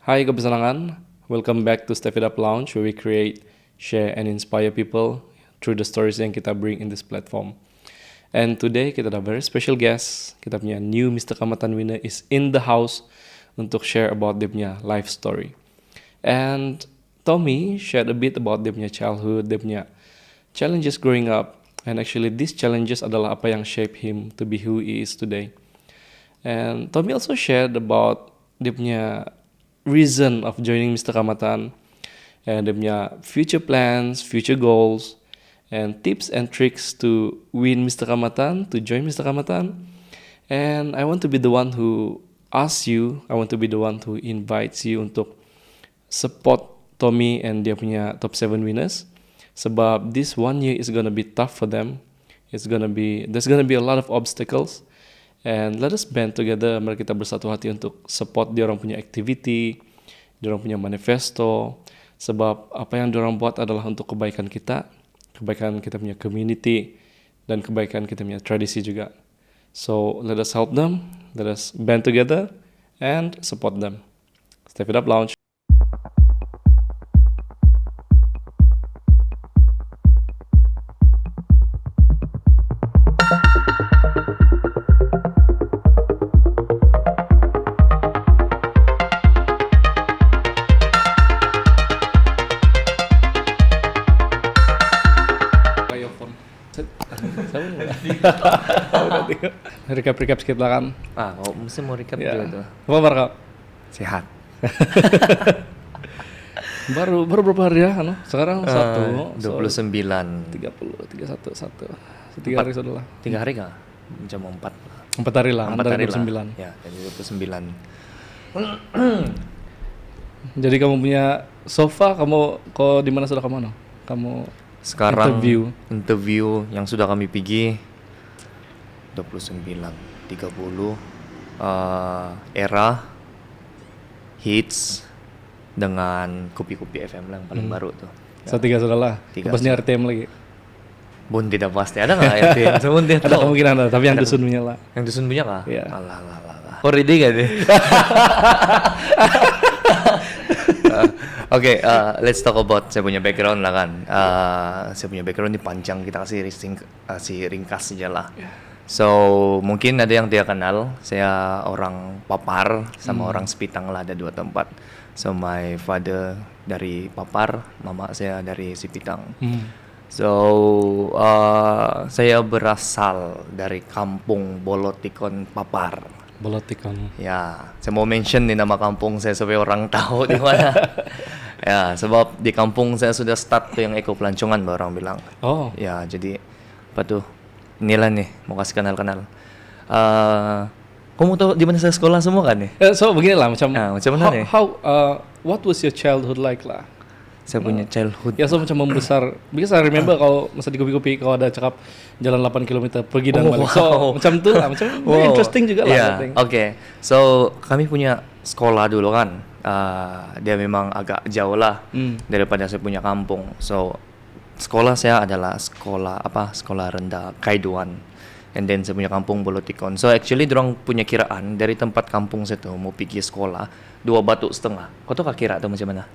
Hai kebesarangan, welcome back to Step It Up Lounge where we create, share, and inspire people through the stories yang kita bring in this platform. And today kita ada very special guest, kita punya new Mr. Kamatan winner is in the house untuk share about dia punya life story. And Tommy shared a bit about dia punya childhood, dia punya challenges growing up, and actually these challenges adalah apa yang shape him to be who he is today. And Tommy also shared about dia punya reason of joining Mr. Kamatan, and dia punya future plans, future goals, and tips and tricks to win Mr. Kamatan, to join Mr. Kamatan. And I want to be the one who asks you, I want to be the one who invites you untuk support Tommy and dia punya top 7 winners. Sebab this 1 year is gonna be tough for them. There's gonna be a lot of obstacles. And let us band together, mari kita bersatu hati untuk support dia orang punya activity, dia orang punya manifesto. Sebab apa yang dia orang buat adalah untuk kebaikan kita punya community, dan kebaikan kita punya tradisi juga. So let us help them, let us band together and support them. Step It Up Lounge. Recap sedikit lah kan. Kalau mesti mau recap Ya. juga tuh. Apa kabar kak? Sehat. Baru berapa hari ya? Sekarang 1, 29. 30, 31, 1. 3 hari sudah lah. 3 hari kah? Jam 4. 4 hari lah, 4 dari hari 29. lah. Ya, dari 29. Jadi kamu punya sofa, kamu di mana sudah kamu? Kamu Sekarang interview yang sudah kami pergi 29, 30 era hits dengan kopi-kopi FM yang paling baru tuh. Tiga sudah lah. Tiga Pas ini RTM lagi. Bun tidak pasti ada nggak RTM? Sebun dia Ada tahu. kemungkinan ada, tapi yang dusun punya lah. Yang dusun punya kah? Iya. Alah. Already gak deh? Oke, let's talk about saya punya background lah kan. Saya punya background ini panjang, kita kasih ringkas saja lah. So mungkin ada yang tidak kenal, saya orang Papar sama orang Sipitang lah, ada 2 tempat. So my father dari Papar, mama saya dari Sipitang. So saya berasal dari kampung Bolotikon Papar. Bolotikon. Ya, saya mau mention nih nama kampung saya supaya orang tahu di mana. Ya, sebab di kampung saya sudah start tuh yang eko pelancongan, baru orang bilang. Oh. Ya, jadi apa tuh? Inilah nih, mau kasih kenal. Kamu tahu di mana saya sekolah semua kan nih? So beginilah macam mana nih? What was your childhood like lah? Saya punya childhood. Ya, so macam membesar. Because I remember kalau masa di kopi-kopi kalau ada cakap jalan 8 km pergi dan balik. So macam tu lah, macam very interesting juga lah. Yeah, oke. So kami punya sekolah dulu kan. Dia memang agak jauh lah daripada saya punya kampung. So sekolah saya adalah sekolah rendah Kaiduan. And then saya punya kampung Bolotikon. So actually dorang punya kiraan dari tempat kampung saya tuh mau pergi sekolah 2,5 batu. Kau tahu kak kira tuh macam mana?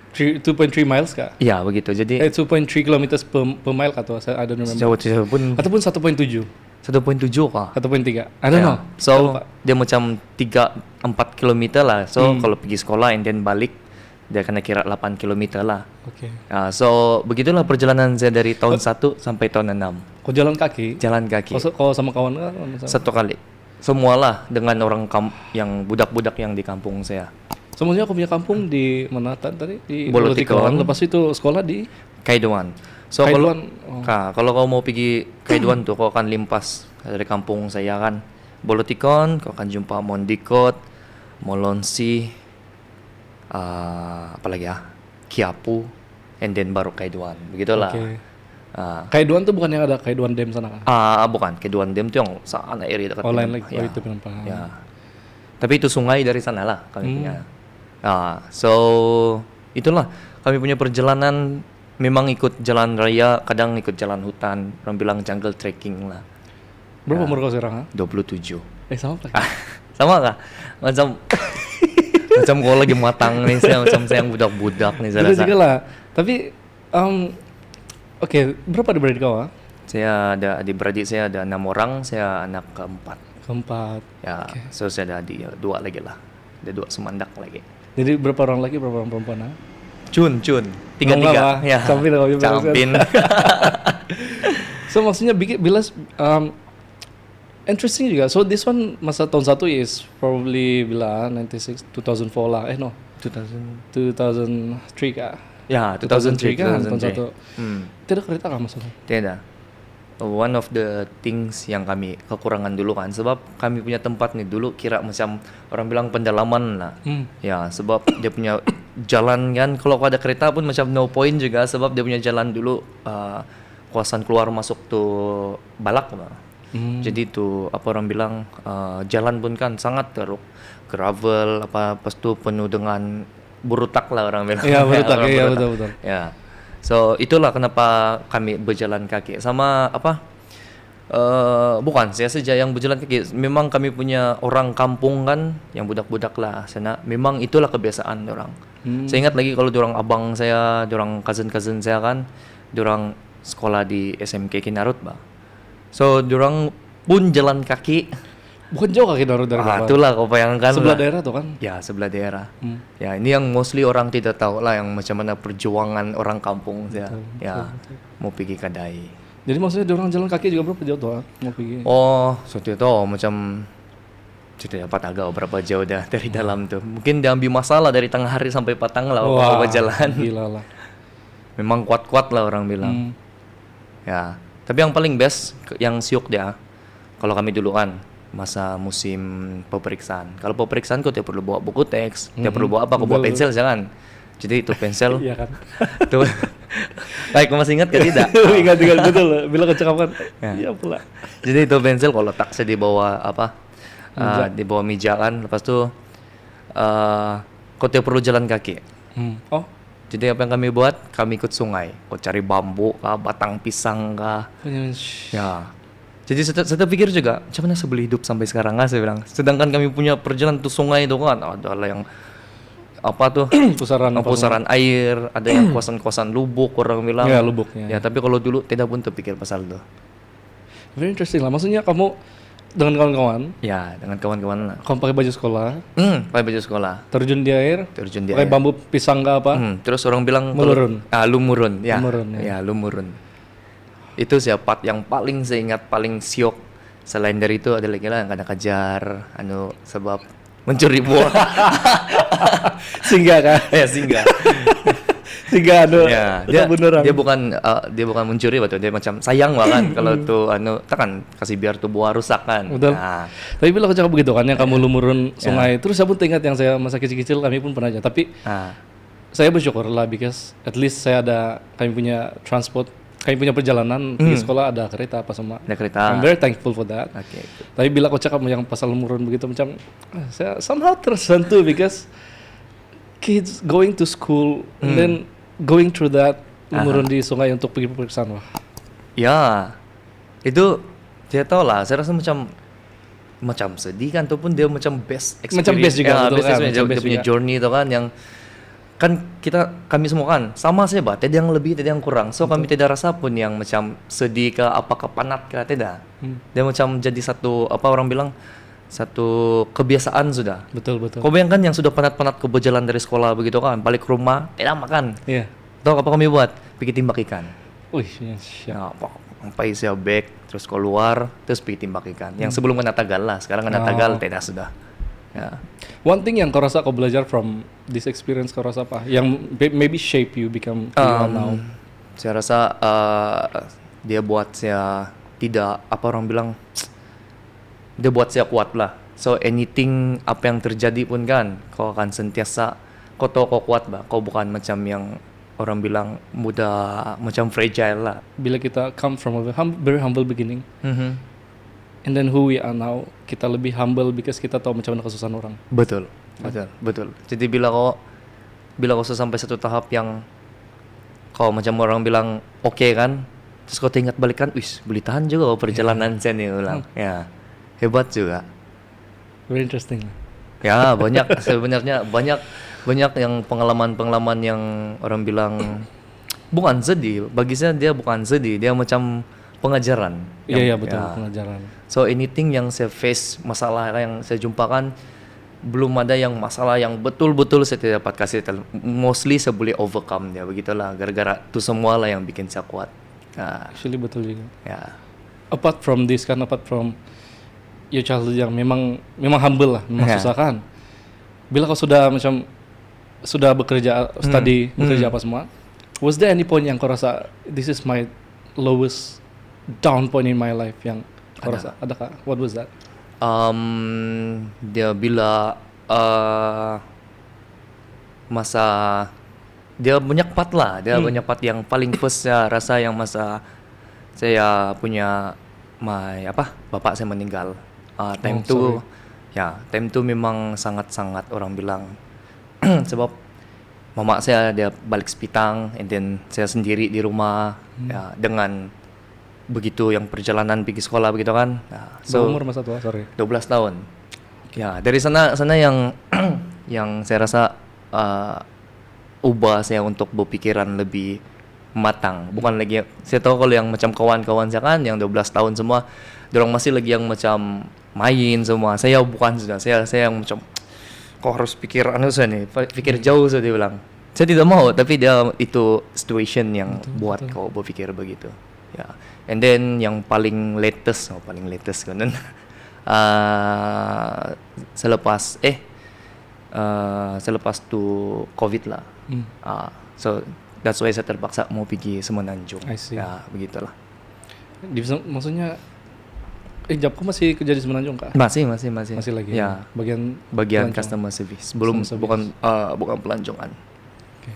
2.3 miles kah? Iya begitu. Jadi 2.3 kilometers per mile kah tuh? I don't remember. jauh pun Ataupun 1.7. 1.7 kah? 1.3. I don't know. So dia macam 3-4 kilometer lah. So kalau pergi sekolah and then balik dia kena kira 8 kilometer lah. Oke. So begitulah perjalanan saya dari tahun 1 sampai tahun 6. Kau jalan kaki? Jalan kaki. Kau sama kawan kah? Satu kali. Semualah dengan orang yang budak-budak yang di kampung saya. Semuanya aku punya kampung di mana tadi? Di Bolotikon. Lepas itu sekolah di Kaiduan. So kalau kau mau pergi Kaiduan tuh kau akan limpas dari kampung saya kan. Bolotikon, kau akan jumpa Mondikot, Molonsi, apalagi ya, Kiapu, and then baru Kaiduan. Begitulah. Okay. Kaiduan tuh bukan yang ada Kaiduan Dam sana kan? Bukan. Kaiduan Dam tuh yang sana area dekat. Lain lagi. Ya. Oh itu paham. Ya. Tapi itu sungai dari sana lah kami punya. So itulah kami punya perjalanan memang ikut jalan raya, kadang ikut jalan hutan, orang bilang jungle trekking lah. Berapa umur kau sekarang? 27. Sama Pak. Sama kah? Macam macam kalau lagi matang nih, saya yang budak-budak nih saya Gitu rasa. juga lah. Tapi oke, berapa adik-beradik kau? Saya ada adik-beradik, saya ada 6 orang, saya anak keempat. Keempat. Ya, so saya ada adik 2 lagi lah. Ada 2 semandak lagi. Jadi berapa orang laki, berapa orang perempuan? Cun, Enggak lah, tiga. Ya. campin lah, Campin. So maksudnya bila interesting juga. So this one masa tahun 1 is probably bila 96 2004 lah. No. 2003 kah? Ya, 2003 kan tahun 2003. 1. Tidak kereta kah maksudnya? Tidak. One of the things yang kami kekurangan dulu kan, sebab kami punya tempat nih dulu kira macam orang bilang pendalaman lah. Ya, sebab dia punya jalan kan, kalau ada kereta pun macam no point juga, sebab dia punya jalan dulu kawasan keluar masuk tuh balak lah. Jadi tuh apa orang bilang jalan pun kan sangat teruk, gravel apa pas tuh penuh dengan burutak lah orang bilang. Iya, burutak, Orang iya burutak. betul. Ya. So itulah kenapa kami berjalan kaki sama apa bukan saya saja yang berjalan kaki, memang kami punya orang kampung kan yang budak-budak lah sana, memang itulah kebiasaan orang. Saya ingat lagi kalau dorang abang saya, dorang cousin saya kan, dorang sekolah di SMK Kinarut bah. So dorang pun jalan kaki. Bukan jauh kaki dari Kapan. Itulah kau bayangkan Sebelah lah. daerah tuh kan? Ya, sebelah daerah. Ya, ini yang mostly orang tidak tahu lah, yang macam mana perjuangan orang kampung saya. Betul. Mau pergi kedai. Jadi maksudnya orang jalan kaki juga berapa jauh tuh? Mau pergi? Oh, suatu itu macam tidak dapat agak berapa jauh dah dari dalam tuh. Mungkin dia ambil masalah dari tengah hari sampai petang lah apa jalan. Gila lah. Memang kuat-kuat lah orang bilang. Ya, tapi yang paling best yang siok dia kalau kami dulu kan masa musim pemeriksaan. Kalau pemeriksaan kau tidak perlu bawa buku teks, tidak perlu bawa apa, kau bawa pensil jangan. Jadi itu pensil. Iya kan. Tuh. Baik, kau masih ingat ke tidak? Ingat betul. Bila kecakapan. Iya pula. Jadi itu pensil kalau letak saya di bawah apa? Di bawah meja kan. Lepas tu kau tidak perlu jalan kaki. Oh. Jadi apa yang kami buat? Kami ikut sungai. Kau cari bambu kah, batang pisang kah. Ya. Jadi saya pikir juga, macam mana saya boleh hidup sampai sekarang saya bilang. Sedangkan kami punya perjalanan tuh sungai itu kan, adalah yang apa tuh pusaran air, ada yang kosan-kosan lubuk orang bilang. Ya, lubuknya. Ya, tapi kalau dulu tidak pun terpikir pasal itu. Very interesting lah. Maksudnya kamu dengan kawan-kawan? Ya, dengan kawan-kawan lah. Kamu pakai baju sekolah? Pakai baju sekolah. Terjun di air? Terjun di pakai air. Bambu pisang kah apa? Terus orang bilang lumurun. Lumurun. Ya. Lumurun, ya, lumurun. Itu siapa yang paling saya ingat, paling siok. Selain dari itu ada lagi lah yang kena kejar sebab mencuri buah. Singgah kan? Ya, singgah. Singgah ya, dia bukan mencuri betul, dia macam sayang banget kalau tuh takkan kasih biar tuh buah rusak kan. Betul. Nah. Tapi bila kau cakap begitu kan yang kamu lumurun sungai, terus saya pun teringat yang saya masa kecil-kecil kami pun pernah aja. Tapi saya bersyukur lah because at least kami punya transport. Kami punya perjalanan di sekolah ada kereta apa semua. Ada kereta. I'm very thankful for that. Okay. Tapi bila kau cakap yang pasal lumurun begitu macam saya somehow tersentuh because kids going to school and then going through that lumurun di sungai untuk pergi pemeriksaan. Wah. Ya. Itu dia tahu lah, saya rasa macam sedih kan, ataupun dia macam best experience. Macam best juga betul kan. Dia punya journey itu kan yang kan kami semua kan sama sih bah, tidak yang lebih, tidak yang kurang. So kami tidak rasa pun yang macam sedih ke apakah penat ke tidak. Dia macam jadi satu apa orang bilang satu kebiasaan sudah. Betul. Kau bayangkan yang sudah penat-penat ke berjalan dari sekolah begitu kan, balik ke rumah tidak makan. Iya. Tahu apa kami buat? Pergi timbak ikan. Wih, ya, sampai saya back terus keluar terus pergi timbak ikan. Yang sebelum kena tagal lah, sekarang kena tagal tidak sudah. Ya. One thing yang kau rasa kau belajar from this experience, kau rasa apa? Yang maybe shape you become who you are now? Saya rasa dia buat saya tidak apa orang bilang, dia buat saya kuat lah. So anything apa yang terjadi pun kan, kau akan sentiasa kau tahu kau kuat bah. Kau bukan macam yang orang bilang mudah, macam fragile lah. Bila kita come from a very humble beginning. And then who we are now, kita lebih humble because kita tahu macam mana kesusahan orang. Betul. Jadi bila kau sampai satu tahap yang kau macam orang bilang oke kan, terus kau ingat balik kan, boleh tahan juga perjalanan saya nih ulang. Ya, hebat juga. Very interesting. Ya banyak sebenarnya banyak banyak yang pengalaman-pengalaman yang orang bilang bukan sedih. Bagi saya dia bukan sedih, dia macam pengajaran. Iya, betul, pengajaran. So anything yang saya face, masalah yang saya jumpakan, belum ada yang masalah yang betul-betul saya tidak dapat kasih tahu. Mostly saya boleh overcome dia, begitulah. Gara-gara itu semua lah yang bikin saya kuat. Actually betul juga. Ya. Apart from your childhood yang memang humble lah, memang susah kan. Bila kau sudah macam sudah bekerja, bekerja apa semua, was there any point yang kau rasa this is my lowest down point in my life yang kau rasa? Adakah? What was that? Dia bila masa dia banyak part lah, dia banyak part yang paling first saya rasa yang masa saya punya bapak saya meninggal. Time tu memang sangat-sangat orang bilang sebab mama saya dia balik Sepitang, and then saya sendiri di rumah ya, dengan begitu yang perjalanan pergi sekolah begitu kan. So umur masa tua, sorry. 12 tahun. Ya, dari sana yang yang saya rasa ubah saya untuk berpikiran lebih matang. Bukan lagi saya tahu kalau yang macam kawan-kawan saya kan yang 12 tahun semua, dorang masih lagi yang macam main semua. Saya bukan sudah. Saya yang macam kau harus pikir pikir jauh sudah dia bilang. Saya tidak mau, tapi dia itu situation yang buat kau berpikir begitu. Ya. And then yang paling latest kan. Selepas tu COVID lah. So that's why saya terpaksa mau pergi Semenanjung. I see. Ya, begitulah. Maksudnya Japku masih kerja di Semenanjung kah? Masih lagi. Ya. Bagian customer service. Bukan pelancongan.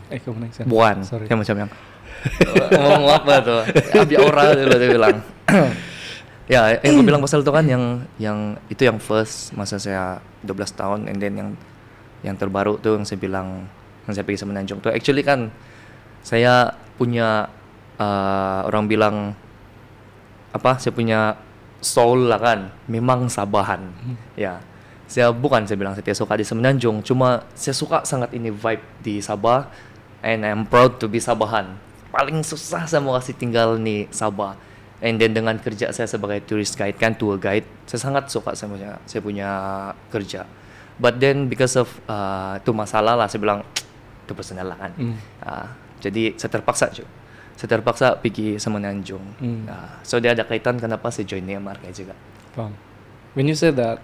Okay. Kamu next ya? Bukan. Sorry. Yang macam yang ngomong apa tuh? Abi ora dulu dia bilang. Ya, yang gue bilang pasal itu kan yang itu yang first masa saya 12 tahun, and then yang terbaru tuh yang saya bilang yang saya pergi Semenanjung tuh actually kan saya punya orang bilang saya punya soul lah kan, memang Sabahan. Ya. Saya bilang saya tidak suka di Semenanjung, cuma saya suka sangat ini vibe di Sabah, and I'm proud to be Sabahan. Paling susah saya mau kasih tinggal di Sabah. And then dengan kerja saya sebagai tourist guide kan, tour guide, saya sangat suka saya punya kerja. But then because of itu masalah lah, saya bilang itu personal lah kan. Jadi saya terpaksa pergi Semenanjung. So dia ada kaitan kenapa saya join Neymar kayak juga. Paham. When you said that,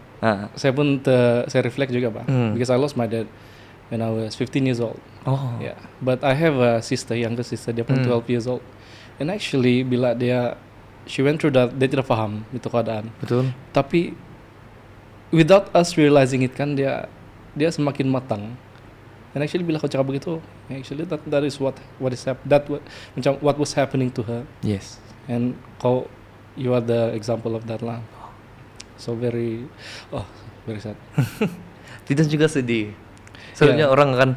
saya pun saya reflect juga Pak, because I lost my dad when I was 15 years old. Oh. Yeah. But I have a younger sister, dia pun 12 years old. And actually bila she went through that, dia tidak paham itu keadaan. Betul. Tapi without us realizing it kan dia semakin matang. And actually bila kau cakap begitu, actually that is what was happening to her. Yes. And you are the example of that lah. So very sad. Tidak juga sedih. Soalnya orang akan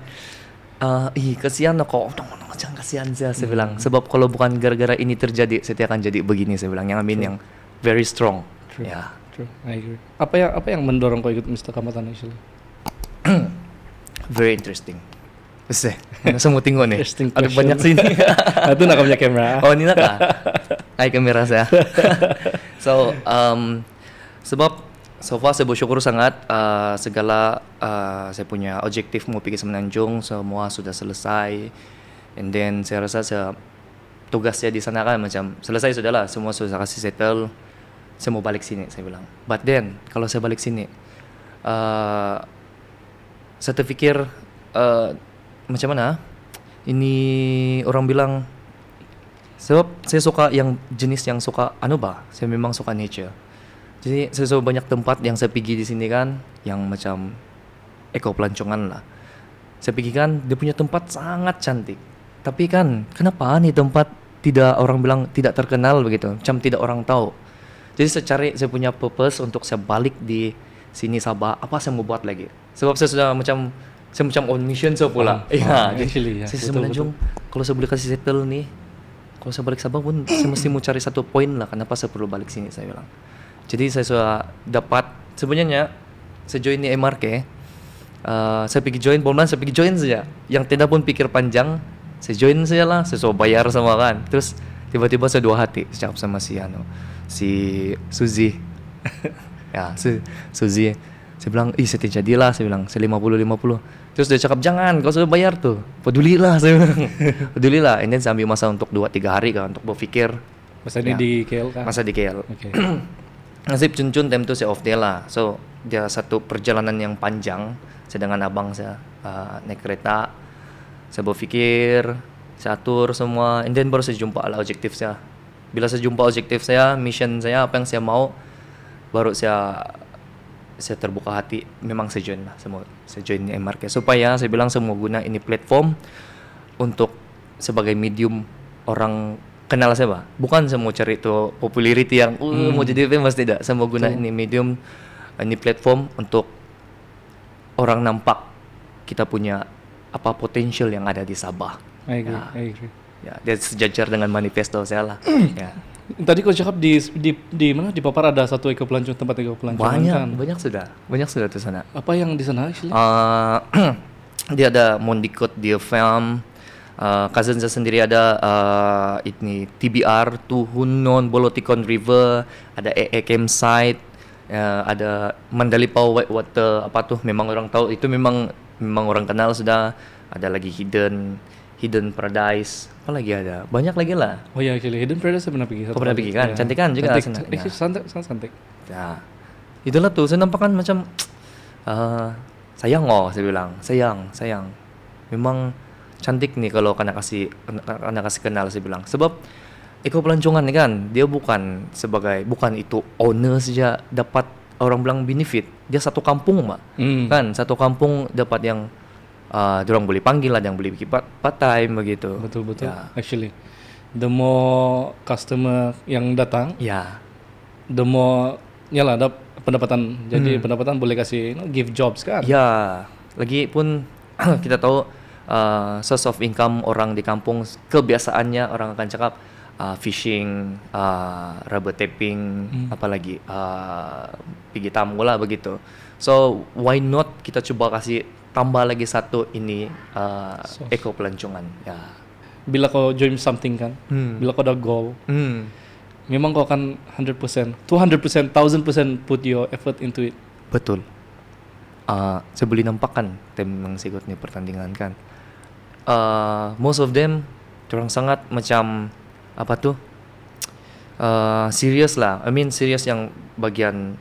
kasihan kok. Jangan kasihan saya bilang. Sebab kalau bukan gara-gara ini terjadi, saya akan jadi begini saya bilang. Yang yang very strong. True. Ya. True. I agree. Apa yang mendorong kau ikut Mr. Kamatan actually? Very interesting. Bisa. Semua tengok nih. Ada banyak sini. Itu nak punya kamera. Oh, ini nak ah. Ay kamera saya. So, sebab so far saya bersyukur sangat segala saya punya objektif mau pergi Semenanjung semua sudah selesai, and then saya rasa tugas saya di sana kan macam selesai sudahlah, semua sudah kasih settle, saya mau balik sini saya bilang. But then kalau saya balik sini saya terfikir macam mana ini orang bilang, sebab saya suka jenis yang suka saya memang suka nature. Jadi saya suka banyak tempat yang saya pergi di sini kan, yang macam pelancongan lah. Saya pergi kan, dia punya tempat sangat cantik. Tapi kan, kenapa nih tempat tidak orang bilang tidak terkenal begitu, macam tidak orang tahu. Jadi saya punya purpose untuk saya balik di sini Sabah, apa saya mau buat lagi. Sebab saya macam on mission pula. Jadi saya Semenanjung, kalau saya boleh kasih settle nih, kalau saya balik Sabah pun saya mesti mau cari satu poin lah, kenapa saya perlu balik sini saya bilang. Jadi saya sudah dapat, sebenarnya saya join di MRK Saya pergi join, pelan saya pergi join saja. Yang tidak pun pikir panjang, saya join saja lah, saya coba bayar semua kan. Terus tiba-tiba saya dua hati, cakap sama si Suzy. Ya, Suzy. Saya bilang, saya tidak jadilah, saya bilang, saya 50. Terus dia cakap, jangan, kau sudah bayar tuh. Pedulilah, saya bilang. Pedulilah. And then saya ambil masa untuk 2-3 hari kan, untuk berpikir. Masa ini di KL kan? Masa di KL. Oke. Nasib cun-cun time itu saya off day lah. So, dia satu perjalanan yang panjang. Saya dengan abang saya naik kereta. Saya berpikir, saya atur semua. And then baru saya jumpa lah objektif saya. Bila saya jumpa objektif saya, mission saya, apa yang saya mau, baru saya terbuka hati. Memang saya join lah. Saya join MRK. Supaya saya bilang saya mau guna ini platform untuk sebagai medium orang kenal saya, Pak. Bukan saya mau cari itu popularity yang mau jadi famous, tidak. Saya mau guna ini medium, ini platform untuk orang nampak kita punya apa potensial yang ada di Sabah. I agree. Ya, dia sejajar dengan manifesto saya lah. Ya. Tadi kau cakap di mana di Papar ada satu tempat eco pelancongan kan? Banyak sudah tuh sana. Apa yang di sana actually? Dia ada Mondicot Deer Farm. Cousin saya sendiri ada ini TBR Tuhunon Bolotikon River, ada EE Campsite, ada Mandalipau Whitewater, apa tuh memang orang tahu itu memang orang kenal sudah. Ada lagi Hidden Paradise, apa lagi ada? Banyak lagi lah. Oh ya, actually Hidden Paradise saya pernah pergi. Pernah pergi kan? Cantik kan juga sana. Sangat cantik. Ya, itulah tuh saya nampak kan macam sayang saya bilang sayang. Memang cantik nih kalau kena kasih kenal, saya bilang. Sebab Eko Pelancongan nih kan, dia bukan itu owner saja dapat orang bilang benefit. Dia satu kampung kan, satu kampung dapat yang dorang boleh panggil lah, yang boleh bikin part time begitu. Betul. Ya. Actually, the more customer yang datang, the more lah ada pendapatan. Jadi pendapatan boleh kasih give jobs kan. Ya, lagi pun kita tahu source of income orang di kampung, kebiasaannya orang akan cakap fishing, rubber tapping, apalagi pergi tamu lah begitu. So why not kita coba kasih tambah lagi satu ini Eko Pelancongan. Ya. Bila kau join something kan, bila kau ada goal, memang kau akan 100%, 200%, 1000% put your effort into it. Betul. Saya boleh nampak kan tim yang ikut ni pertandingan kan. Most of them orang sangat macam apa tuh serius lah. I mean serius yang bagian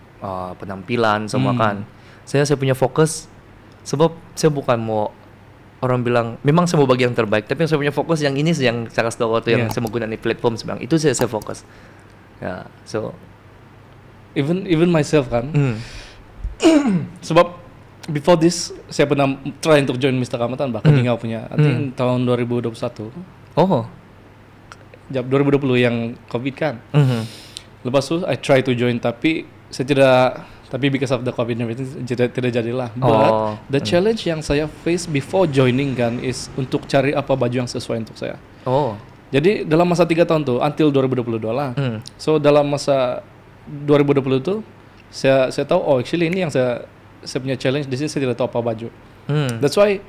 penampilan semua kan. Saya punya fokus sebab saya bukan mau orang bilang memang saya mau bagi yang terbaik, tapi saya punya fokus yang ini yang saya kasih tahu waktu yang saya menggunakan platform sebenarnya itu saya fokus. Ya, so even myself kan. Sebab before this saya pernah try untuk join Mr. Kamatan bahkan tinggal punya I think tahun 2021. Oh. 2020 yang COVID kan. Lepas itu I try to join tapi because of the COVID and everything tidak jadilah. But the challenge yang saya face before joining kan is untuk cari apa baju yang sesuai untuk saya. Jadi dalam masa 3 tahun tuh until 2022 lah. So dalam masa 2020 tuh saya tahu actually ini yang saya punya challenge di sini, saya tidak tahu apa baju. That's why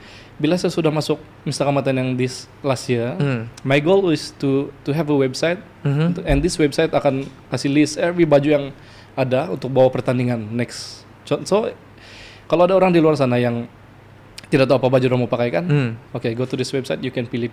bila saya sudah masuk Mr. Kamatan yang this last year, my goal is to have a website, and this website akan kasih list every baju yang ada untuk bawa pertandingan next. So kalau ada orang di luar sana yang tidak tahu apa baju orang mau pakai kan, okay, go to this website, you can pilih.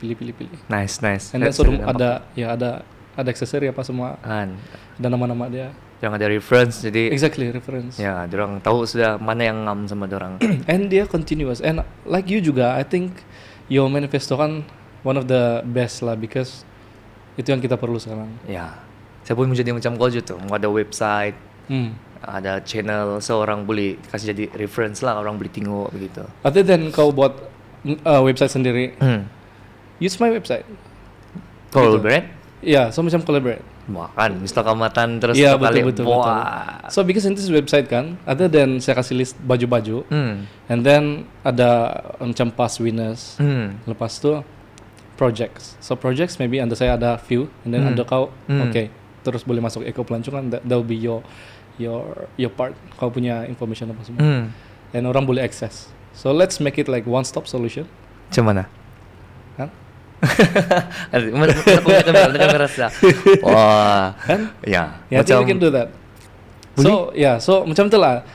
Nice. And then so ada aksesori apa semua, ada nama-nama dia. Yang ada reference, jadi exactly reference. Ya, dorang tahu sudah mana yang ngam sama dorang. And dia continuous. And like you juga, I think your manifesto kan one of the best lah, because itu yang kita perlu sekarang. Ya, saya pun menjadi macam kau juga tuh, mau ada website, ada channel, seorang boleh kasih jadi reference lah, orang boleh tengok begitu. Other than kau buat website sendiri, use my website. Collaborate? Ya, so macam collaborate. Wah kan, Mr. Kamatan terus betul. So because in this website kan, other than saya kasih list baju-baju, and then ada macam past winners, lepas tu projects. So projects maybe under saya ada few, and then under kau, okay, terus boleh masuk Eko Pelancongan, that will be your part. Kau punya information apa semua, and orang boleh access. So let's make it like one stop solution. Macam mana? Kan? Ada kamera sah. Wah, Kan? ya. Yeah, I think we can do that. So so macam itulah.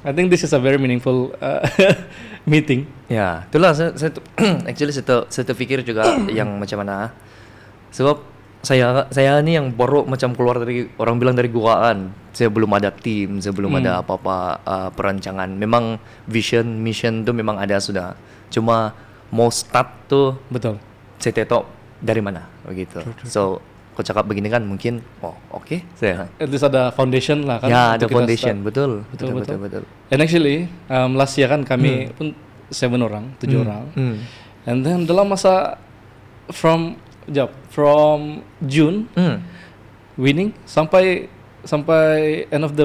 I think this is a very meaningful meeting. Ya, itulah actually saya terpikir juga yang macam mana. Sebab saya ni yang baru macam keluar dari orang bilang dari gua kan. Saya belum ada tim, saya belum ada apa-apa perancangan. Memang mission tu memang ada sudah. Cuma mau start tuh Betul. saya tahu dari mana begitu. So kau cakap begini kan mungkin oke, saya At least ada foundation lah kan. ya ada untuk kita foundation start. betul. And actually last year kan kami pun 7 orang, 7 orang. And then dalam masa from June winning sampai end of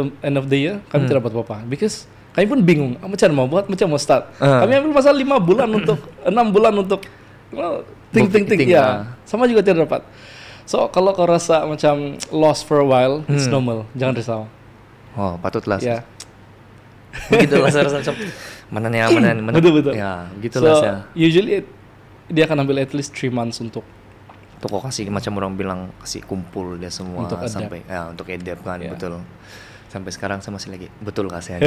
the year kami tidak dapat apa-apa because kami pun bingung macam mau buat, macam mau start. Kami ambil masa 5 bulan untuk 6 bulan untuk think ya. Sama juga tidak dapat. So kalau kau rasa macam lost for a while, it's normal. Jangan risau. Oh, patutlah. Ya. Begitulah saya rasa macam mana. Betul. Ya, begitulah So saya. usually dia akan ambil at least 3 months untuk Toko kasih macam orang bilang kasih kumpul dia semua Untuk adapt. sampai untuk adapt kan Yeah. betul. Sampai sekarang saya masih lagi betul kasih.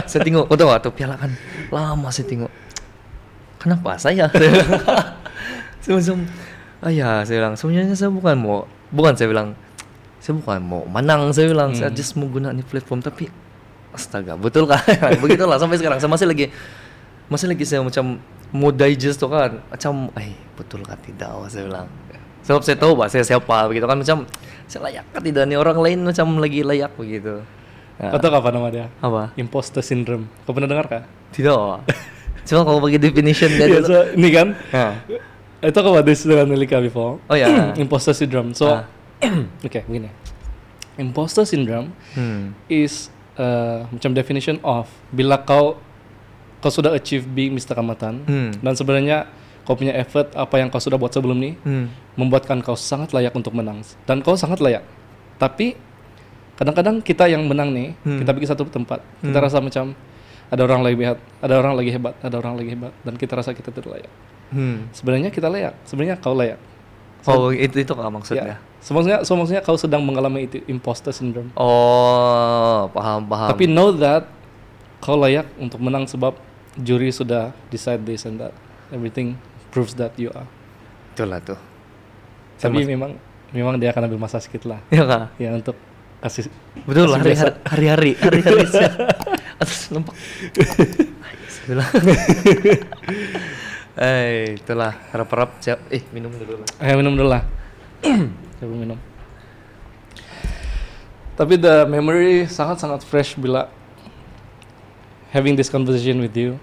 Saya tengok, kau tahu tuh piala kan lama saya tengok. Kenapa saya? Saya macam saya bilang sebenarnya saya bukan mau menang, saya bilang saya just mau guna ni platform tapi astaga betul kan? Begitulah sampai sekarang saya masih lagi saya macam mau digest tuh kan macam betul kan tidak saya bilang sebab saya tahu saya siapa begitu kan macam saya layak kan tidak nih orang lain macam lagi layak begitu. Kau tahu apa nama dia? Apa? Imposter syndrome. Kau pernah dengar kah? Tidak. Cuma kalau bagi definition dia Yeah, dulu. so ini kan I talk about this dengan Nelika before. Oh ya. Imposter syndrome. So okay, begini. Imposter syndrome is macam definition of bila kau sudah achieve being Mr. Kamatan dan sebenarnya kau punya effort apa yang kau sudah buat sebelum ini membuatkan kau sangat layak untuk menang dan kau sangat layak. Tapi kadang-kadang kita yang menang nih kita pergi satu tempat kita rasa macam ada orang lagi hebat dan kita rasa kita tidak layak. Sebenarnya kita layak, sebenarnya kau layak. Itu kah maksudnya? Ya. Maksudnya kau sedang mengalami itu imposter syndrome. Oh, paham. Tapi know that kau layak untuk menang sebab juri sudah decide this and that. Everything proves that you are. Itulah tuh. Tapi memang dia akan ambil masa sedikit lah. Iya kah? Ya untuk kasih. Betul lah biasa. hari-hari atas nampak. Bismillah. Itulah harap-harap siap. Minum dulu lah. Minum dulu lah. Coba minum. Tapi the memory sangat-sangat fresh bila having this conversation with you,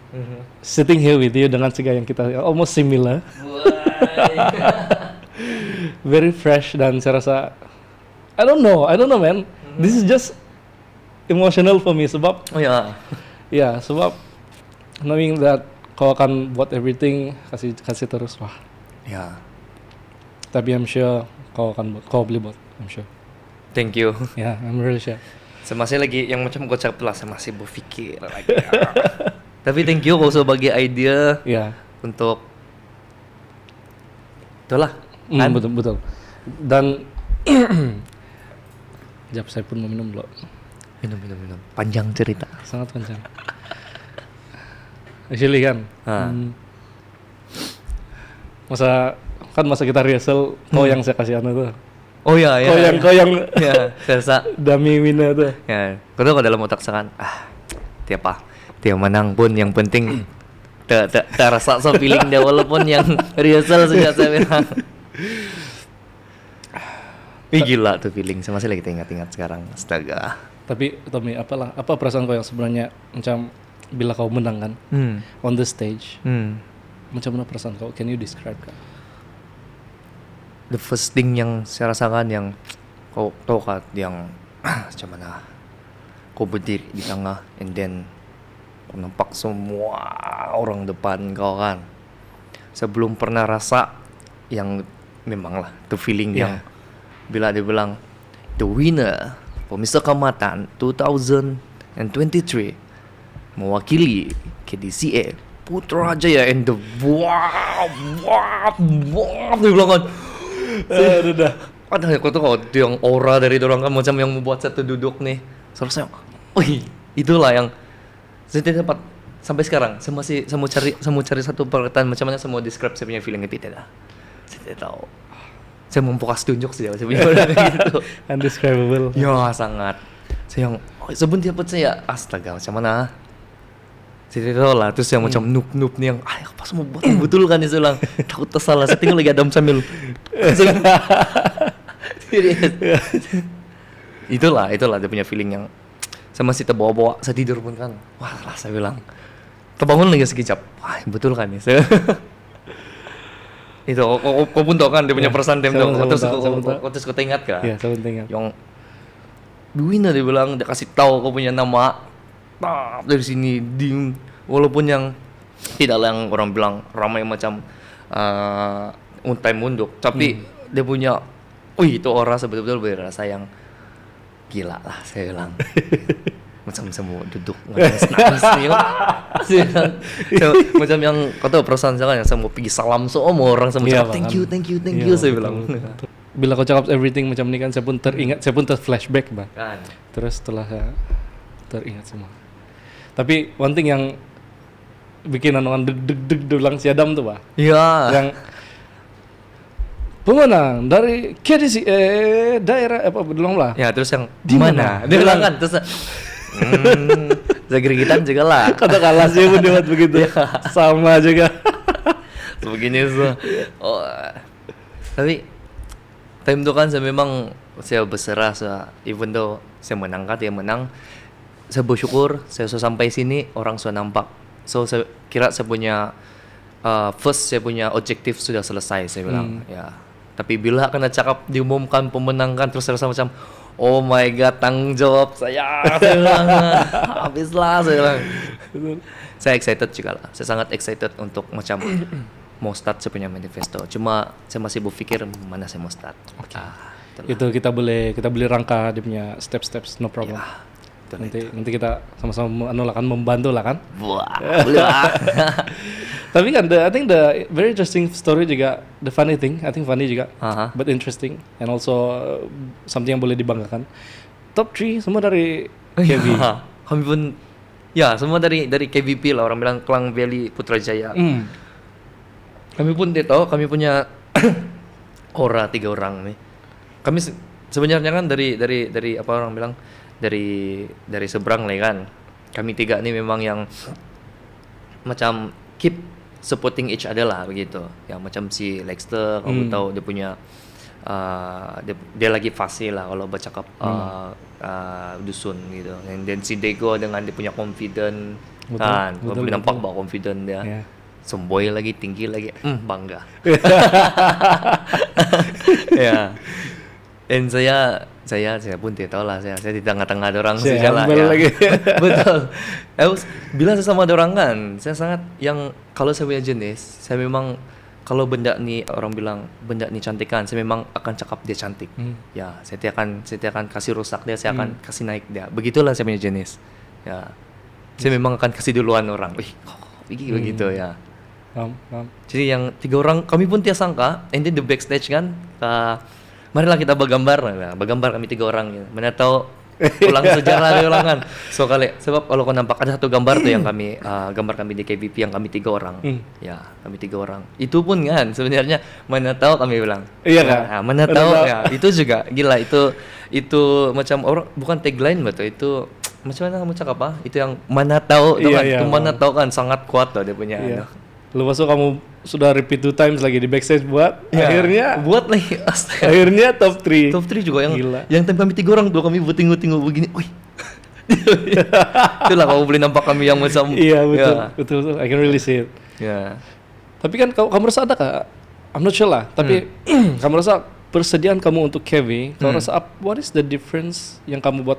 sitting here with you dengan segala yang kita almost similar, very fresh dan saya rasa I don't know man, this is just emotional for me sebab sebab knowing that kau akan buat everything kasih terus wah. Ya. Tapi I'm sure kau boleh buat, I'm sure. Thank you. Yeah, I'm really sure. Saya masih lagi yang macam kau cakap lah, saya masih berfikir lagi. Tapi thank you kau sudah bagi idea untuk itulah. Betul. Dan jap saya pun mau minum dulu. Minum. Panjang cerita. Sangat panjang. Actually kan. Masa kita rehearsal kau yang saya kasih tuh. Oh ya. Kau yang ya, saya dummy winner tuh. Ya, kau tahu dalam otak saya kan, dia menang pun yang penting terasa feeling dia walaupun yang rehearsal sudah saya bilang. Gila tuh feeling, saya masih lagi ingat sekarang, astaga. Tapi Tommy, apa perasaan kau yang sebenarnya macam bila kau menang kan on the stage, macam mana perasaan kau? Can you describe kan? The first thing yang saya rasakan yang kau tahu kan yang macam mana kau berdiri di tengah and then kau nampak semua orang depan kau kan. Saya belum pernah rasa yang memang lah the feeling yang bila dia bilang the winner for Mr. Kamatan 2023 mewakili KDCA Putrajaya and the wow dia bilang kan. Udah. Ada aku tuh kalau yang aura dari dorang kan macam yang membuat satu duduk nih. Selesai. Wih, itulah yang saya tidak dapat sampai sekarang. Saya mau cari satu perkataan macam mana saya mau describe saya punya feeling itu tidak. Saya tidak tahu. Saya memfokus tunjuk saja saya punya gitu. Undescribable. Ya sangat. Saya yang sebelum dia dapat saya astaga macam mana? Saya tidak tahu lah. Terus yang macam noob nih yang apa semua buat betul kan dia bilang takut tersalah. Saya tinggal lagi Adam sambil itulah dia punya feeling yang saya masih terbawa-bawa. Saya tidur pun kan wah lah saya bilang terbangun lagi sekejap. Wah betul kan nih saya. Itu kau pun tahu kan dia punya perasaan tem tuh. Terus kau ingat kah? Iya, saya ingat. Yang Duina dia bilang dia kasih tahu kau punya nama. Dari sini walaupun yang tidaklah yang orang bilang ramai macam untai munduk, tapi dia punya itu orang betul-betul berasa yang gila lah saya bilang. Macam semua duduk nangis nih macam yang kau tahu perasaan saya kan yang saya mau pergi salam semua orang sama Iya, thank you saya bilang. Bila kau cakap everything macam ni kan saya pun teringat, saya pun terflashback bang. Kan. Terus setelah saya teringat semua. Tapi one thing yang bikin orang deg dulang si Adam tuh bang. Iya. Yang pemenang dari KDC daerah apa bilang lah. Ya terus yang Di mana? Dia bilang kan terus saya gerigitan juga lah. Kata kalah sih pun dia buat begitu. Sama juga. Begini so. Tapi time itu kan saya memang saya berserah even though saya menang kan dia menang. Saya bersyukur saya sudah sampai sini orang sudah nampak. So saya kira saya punya first saya punya objektif sudah selesai saya bilang ya. Tapi bila kena cakap diumumkan pemenang kan terus rasa macam oh my god tanggung jawab saya bilang habislah saya bilang. Saya excited juga lah. Saya sangat excited untuk macam mau start saya punya manifesto. Cuma saya masih berpikir mana saya mau start. Itu kita boleh rangka dia punya steps no problem. Ya, nanti kita sama-sama akan membantu lah kan. Wah, boleh lah. Tapi kan I think the very interesting story juga the funny thing, I think funny juga, but interesting and also something yang boleh dibanggakan. Top 3 semua dari KV. Kami pun ya semua dari KVP lah orang bilang Klang Valley Putrajaya. Kami pun dia tahu kami punya aura 3 orang nih. Kami sebenarnya kan dari apa orang bilang dari seberang lah kan. Kami 3 nih memang yang macam keep supporting each other lah begitu. Yang macam si Lexter kamu tahu dia punya dia lagi fase lah kalau bercakap dusun gitu. Dan si Dego dengan dia punya confident kan. Kalau boleh nampak bawa confident dia. Yeah. Semboy lagi tinggi lagi bangga. Ya. Dan saya pun tidak tahu lah saya di tengah-tengah orang saja lah ya. Lagi. Betul. Bila saya sama orang kan, saya sangat yang kalau saya punya jenis, saya memang kalau benda ni orang bilang benda ni cantik kan, saya memang akan cakap dia cantik. Ya, saya tidak akan kasih rusak dia, saya akan kasih naik dia. Begitulah saya punya jenis. Ya. Saya memang akan kasih duluan orang. Begitu ya. Jadi yang 3 orang kami pun tidak sangka, and then the backstage kan, marilah kita bergambar kami 3 orang ya. Mana tahu ulang sejarah dia ulang kan. So sebab kalau kau nampak ada satu gambar tuh yang kami gambar kami di KVP yang kami 3 orang. Ya, kami 3 orang. Itu pun kan sebenarnya mana tahu kami bilang. Iya kan? Nah, mana tahu ya. Itu juga gila itu macam orang bukan tagline betul itu macam mana kamu cakap apa? Itu yang mana tahu kan? Itu mana tahu kan sangat kuat loh dia punya. Iya. Lepas itu kamu sudah repeat 2 times lagi di backstage buat akhirnya buat lagi akhirnya top 3 juga yang time kami 3 orang tuh kami buat tengok begini wih itulah kamu boleh nampak kami yang macam iya betul I can really see it tapi kan kamu rasa ada kah I'm not sure lah tapi kamu rasa persediaan kamu untuk KV kamu rasa what is the difference yang kamu buat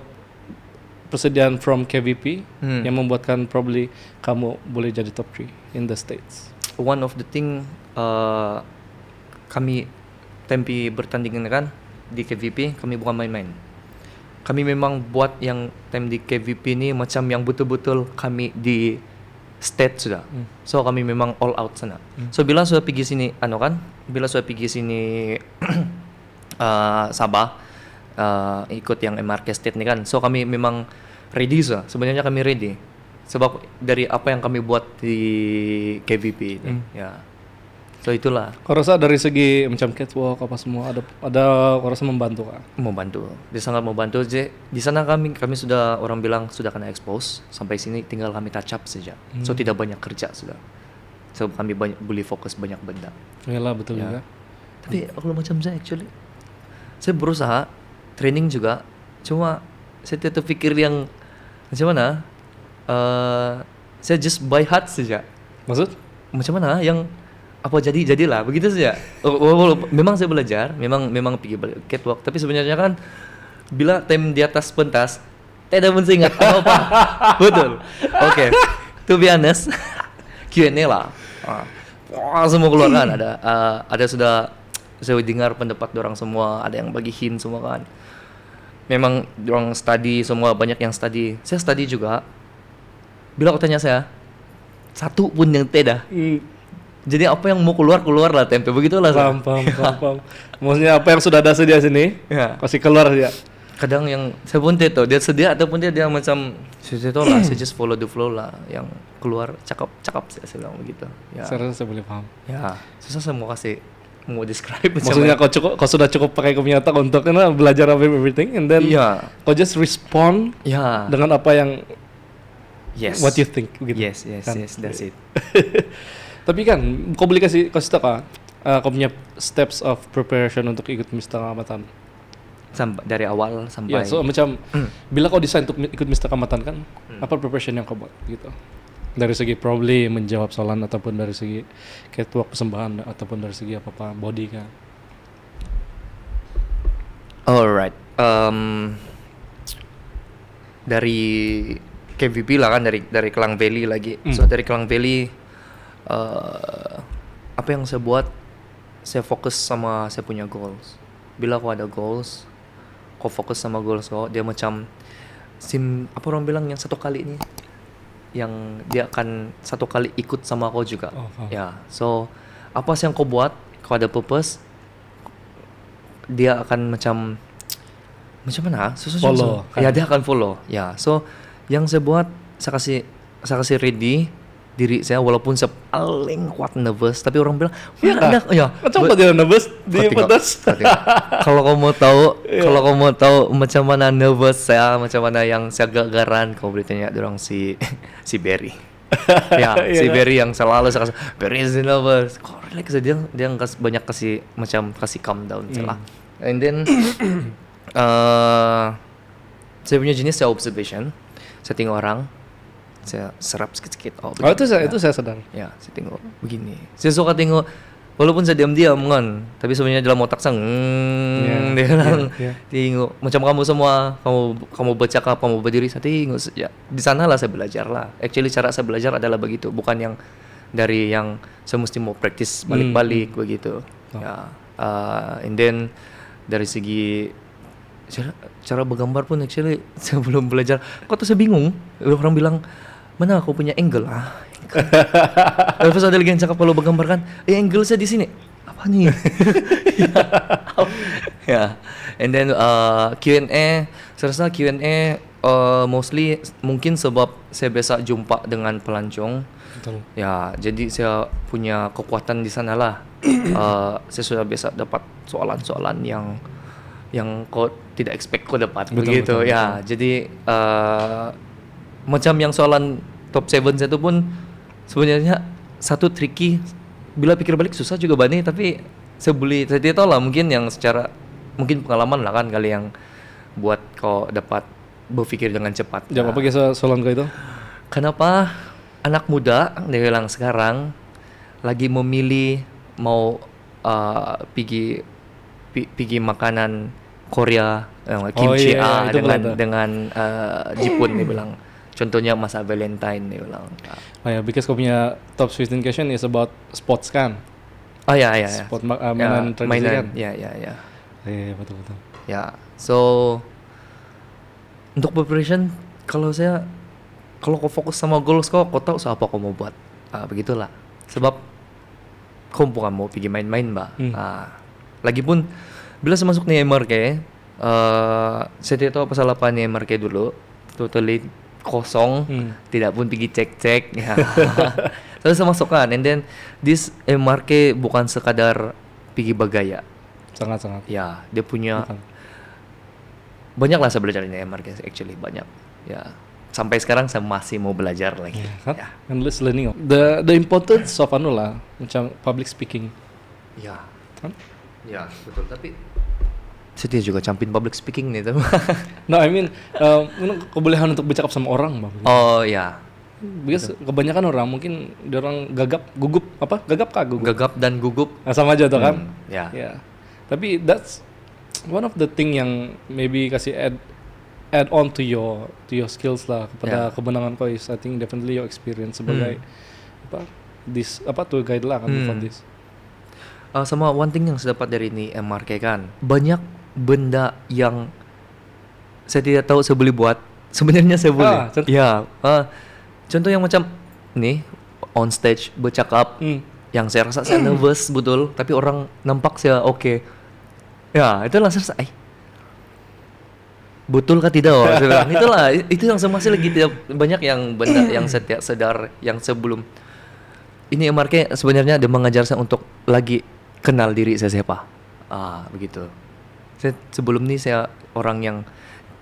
persediaan from KVP yang membuatkan probably kamu boleh jadi top 3 in the States. One of the thing kami tempi bertanding kan di KVP kami bukan main-main. kami memang buat yang time di KVP ini macam yang betul-betul kami di state sudah. So kami memang all out sana. So bila sudah pergi sini bila sudah pergi sini Sabah ikut yang MRK State nih kan. So kami memang ready sudah. Sebenarnya kami ready. Sebab dari apa yang kami buat di KVP itu. Ya. So itulah. Kau rasa dari segi macam catwalk apa semua ada kau rasa membantu kah? Membantu. Dia sangat membantu. Di sana kami sudah orang bilang sudah kena expose. Sampai sini tinggal kami touch up saja. So tidak banyak kerja sudah. So kami boleh fokus banyak benda. Yalah betul juga. Tapi kalau macam saya actually saya berusaha training juga. Cuma saya tetap pikir yang macam mana? Saya just by heart saja. Maksud? Macam mana yang apa jadilah begitu saja. Memang saya belajar, memang pergi catwalk, tapi sebenarnya kan bila time di atas pentas tidak pun ingat apa. Betul. Oke. To be honest, Q&A lah. Semua keluar kan ada sudah saya dengar pendapat orang semua, ada yang bagi hint semua kan. Memang orang study semua, banyak yang study. Saya study juga. Bila kau tanya saya, satu pun yang tidak. Jadi apa yang mau keluar lah tempe begitulah. Paham. Maksudnya apa yang sudah ada sedia sini, kasih keluar dia. Kadang yang saya pun tahu dia sedia ataupun dia macam saya tahu lah, saya just follow the flow lah. Yang keluar cakap saya bilang begitu. Ya. Saya rasa saya boleh paham. Ya, susah saya mau describe. Maksudnya kau sudah cukup pakai kau punya otak untuk belajar everything and then kau just respond dengan apa yang what you think gitu. Yes, that's it. Tapi kan kau boleh kasih tahu kau punya steps of preparation untuk ikut Mr. Kamatan dari awal sampai so macam bila kau decide untuk ikut Mr. Kamatan kan apa preparation yang kau buat gitu dari segi probably menjawab soalan ataupun dari segi catwalk persembahan ataupun dari segi apa body kan. Alright, dari KVP lah kan, dari Klang Valley lagi. So dari Klang Valley apa yang saya buat, saya fokus sama saya punya goals. Bila aku ada goals, kau fokus sama goals kau, dia macam apa orang bilang yang satu kali ini, yang dia akan satu kali ikut sama kau juga. Ya, so apa sih yang kau buat, kau ada purpose, dia akan macam mana? Follow. Ya, dia akan follow. Ya, so yang saya buat, saya kasih ready diri saya walaupun saya paling kuat nervous, tapi orang bilang macam apa dia nervous di pentas. Kalau kau mau tahu macam mana nervous saya, macam mana yang saya gagaran, kau boleh tanya orang si Berry. Si Berry yang selalu saya kasih Berry is nervous, kau relax dia banyak kasih calm down celah. And then saya punya jenis saya observation, saya tengok orang, saya serap sikit-sikit. Itu saya sadar. Ya, saya tengok begini. Saya suka tengok walaupun saya diam-diam kan, tapi sebenarnya dalam otak saya dia bilang tengok macam kamu semua, kamu bercakap, kamu berdiri, saya tengok saja. Di sana lah saya belajar lah. Actually cara saya belajar adalah begitu, bukan yang dari yang saya mesti mau praktis balik-balik begitu. Ya, and then dari segi cara bergambar pun actually saya belum belajar. Kok tuh saya bingung. Orang bilang, mana aku punya angle? Terus ada lagi yang cakap kalau bergambar kan, angle saya di sini. Apa nih? Ya. And then Q&A, saya rasa Q&A mostly mungkin sebab saya biasa jumpa dengan pelancong. Betul. Ya, jadi saya punya kekuatan di sana lah. Saya sudah biasa dapat soalan-soalan yang kau tidak expect kau dapat begitu. Ya, jadi macam yang soalan top 7 saya itu pun sebenarnya satu tricky, bila pikir balik susah juga Bani, tapi saya tidak tahu lah, mungkin pengalaman lah kan kali yang buat kau dapat berpikir dengan cepat. Jawab apa kisah soalan kau itu? Kenapa anak muda dia bilang sekarang lagi memilih mau pergi makanan Korea, kimchi dengan Jepun dia bilang. Contohnya masa Valentine dia bilang. Because kau punya top 15 question is about sports kan? Ya. Sport mainan tradisi kan? Ya. Iya, betul. Ya, so Untuk preparation, kalau kau fokus sama goals kau tahu apa kau mau buat. Begitulah. Sebab kau bukan mau pergi main-main, Mbak. Lagipun bila saya masuk nih MRK, saya tidak tahu pasal apa nih MRK dulu, totally kosong, tidak pun pergi cek-cek. Ya. Terus saya masukkan, and then this MRK bukan sekadar pergi bergaya. Sangat-sangat. Ya, dia punya Bukan. banyak lah saya belajar ini MRK actually banyak. Ya, sampai sekarang saya masih mau belajar lagi. Ya, kan? Ya. Endless learning. The importance of anu lah, macam public speaking. Ya. Kan? Ya, betul. Tapi saya juga champion public speaking nih, tuh. No, I mean, kebolehan untuk bercakap sama orang, Bang. Oh ya, Because kebanyakan orang mungkin dia orang gugup kah? gagap dan gugup. Nah, sama aja tuh kan? Ya. Ya. Tapi that's one of the thing yang maybe kasih add on to your skills lah kepada kebenangan kau is I think definitely your experience sebagai tour guide lah kan for this. Sama one thing yang saya dapat dari ini MRK kan, banyak benda yang saya tidak tahu saya boleh buat, sebenarnya saya boleh. Contoh yang macam nih on stage bercakap, yang saya rasa saya nervous betul, tapi orang nampak saya oke. Ya, itulah saya rasa, betul kah tidak? Saya bilang, itulah itu yang saya masih lagi tidak banyak yang benda yang saya tidak sadar yang sebelum ini MRK sebenarnya dia mengajar saya untuk lagi kenal diri saya siapa. Begitu. Sebelum ini saya orang yang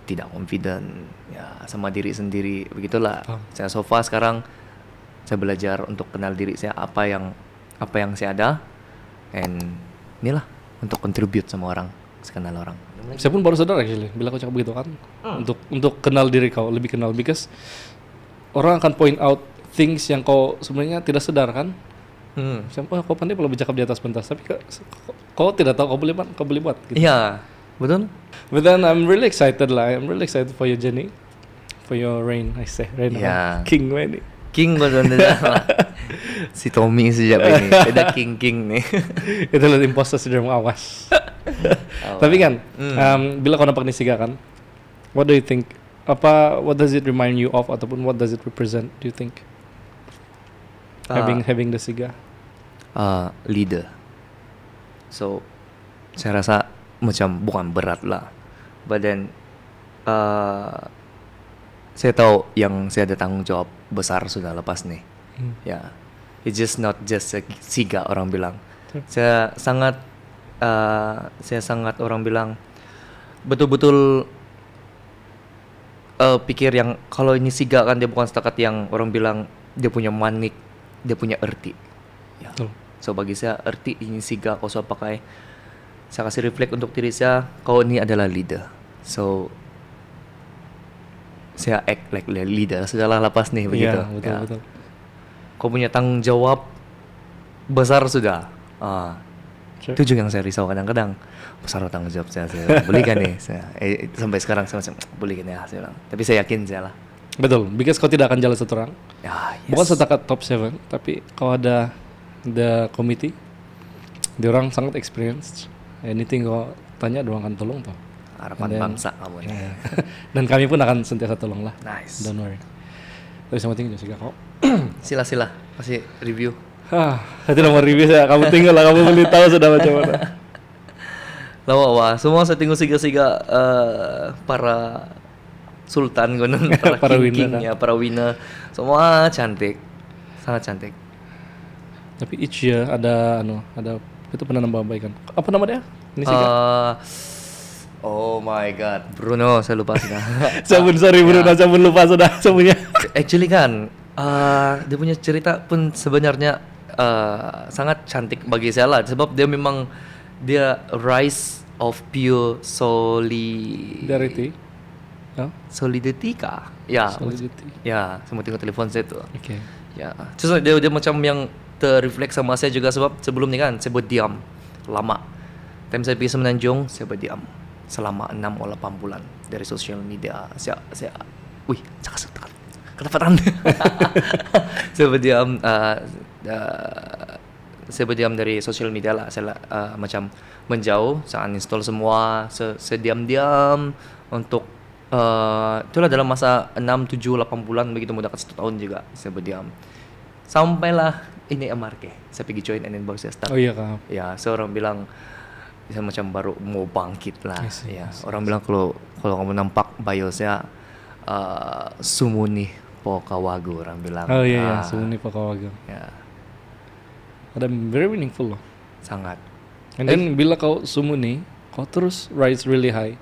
tidak confident ya sama diri sendiri, begitulah. Saya so far sekarang saya belajar untuk kenal diri saya, apa yang saya ada, and inilah untuk contribute sama orang, kenal orang. Saya pun baru sadar actually bila kau cakap begitu kan, untuk kenal diri kau, lebih kenal, because orang akan point out things yang kau sebenarnya tidak sadar kan. Siapa kau pandai kalau bercakap di atas pentas, tapi kau tidak tahu kau boleh buat gitu. Iya, betul. But then I'm really excited lah. I'm really excited for your journey, for your reign. I say reign, King Wendy. King betul. Si Tommy sejak ini, ada King nih. Itu lihat imposter syndrome, awas. Tapi kan, bila kau nampak Nisiga kan, what do you think? What does it remind you of, ataupun what does it represent? Do you think? Having the Siga. Leader. So, saya rasa macam bukan berat lah. But then saya tahu yang saya ada tanggung jawab besar sudah lepas nih. Ya, it's just not just a Siga orang bilang. Saya sangat orang bilang betul-betul pikir yang kalau ini Siga kan dia bukan setakat yang orang bilang dia punya manik, dia punya erti. Ya. So bagi saya erti ini Siga kau so pakai. Saya kasih reflect untuk diri saya, kau ini adalah leader. So saya act like leader setelah lepas nih begitu. Betul. Kau punya tanggung jawab besar sudah. Sure. Itu juga yang saya risau kadang-kadang. Besar tanggung jawab saya bolehkan nih. Sampai sekarang saya masih bolehkan ya saya bilang. Tapi saya yakin saya lah. Betul, because kau tidak akan jalan satu orang. Yes. Bukan setakat top 7, tapi kau ada the committee. Dia orang sangat experienced. Anything kau tanya, dia orang akan tolong toh. Harapan bangsa kamu ini. Dan kami pun akan sentiasa tolong lah. Nice. Don't worry. Tapi sama tinggal juga kau. Sila kasih review. Saya tidak mau review saya. Kamu tinggal lah, kamu boleh tahu sudah macam mana. Lawa, semua saya tengok siga-siga para sultan konon, para king ya, para winner. Semua cantik. Sangat cantik. Tapi each year ada itu pernah nambah kan. Apa nama dia? Ini sih oh my god, Bruno, saya lupa sudah. Sorry Bruno, saya pun lupa sudah semuanya. Actually kan, dia punya cerita pun sebenarnya sangat cantik bagi saya lah, sebab dia memang rise of pure solidity kah? Ya, Solidity. Ya, semua tengok telefon saya tuh. Okay. Ya, terus dia macam yang terrefleks sama saya juga, sebab sebelum ni kan saya berdiam lama. Time saya pergi Semenanjung, saya berdiam selama 6 atau 8 bulan dari sosial media. Saya kedapatan. Saya berdiam dari sosial media lah. Saya macam menjauh, saya uninstall semua, saya diam-diam untuk Itulah dalam masa 6, 7, 8 bulan begitu mau dekat 1 tahun juga saya berdiam. Sampailah ini MRK. Saya pergi join and then baru saya start. Oh iya kak. Ya, seorang bilang saya macam baru mau bangkit lah. Ya, orang bilang kalau kamu nampak bio saya sumuni po kawagu orang bilang. Oh iya, sumuni po kawagu. Ya. Ada very meaningful loh. Sangat. And then bila kau sumuni, kau terus rise really high.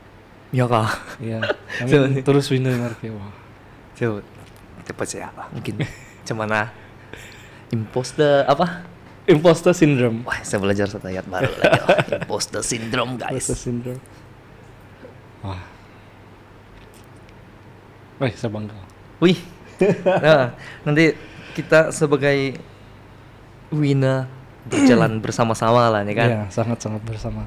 Ya kak. Iya. Terus winner MRK. Wah. So, cepat saya mungkin cemana imposter apa? Imposter syndrome. Wah, saya belajar satu ayat baru lagi. Imposter syndrome, guys. Imposter syndrome. Wah. Wih, saya bangga. Wih. Nah, nanti kita sebagai winner berjalan bersama-sama lah nih kan. Iya, sangat-sangat bersama.